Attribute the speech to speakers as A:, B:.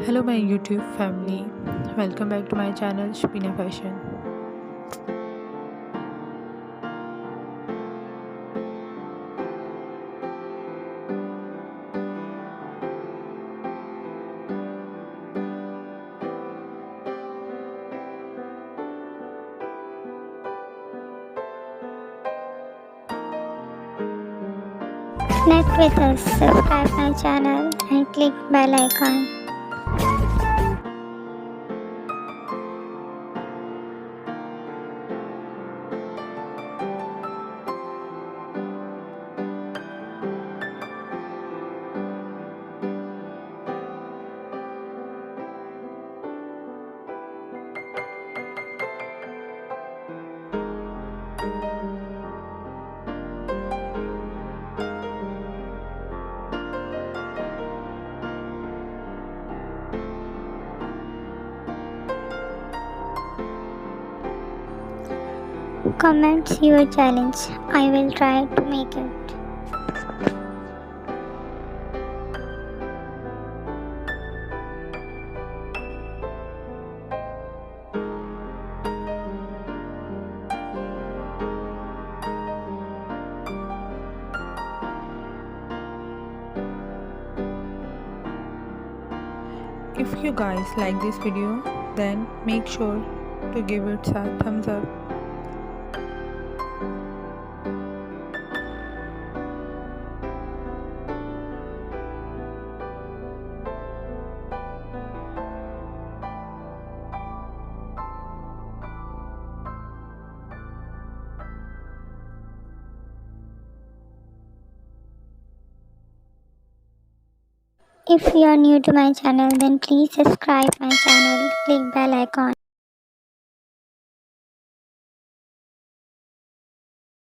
A: Hello my YouTube family, welcome back to my channel Shabeena Fashion.
B: Connect with us, subscribe my channel and click bell icon. Comment your challenge. I will try to make it.
A: If you guys like this video, then make sure to give it a thumbs up.
B: If you are new to my channel, then please subscribe my channel, click bell icon.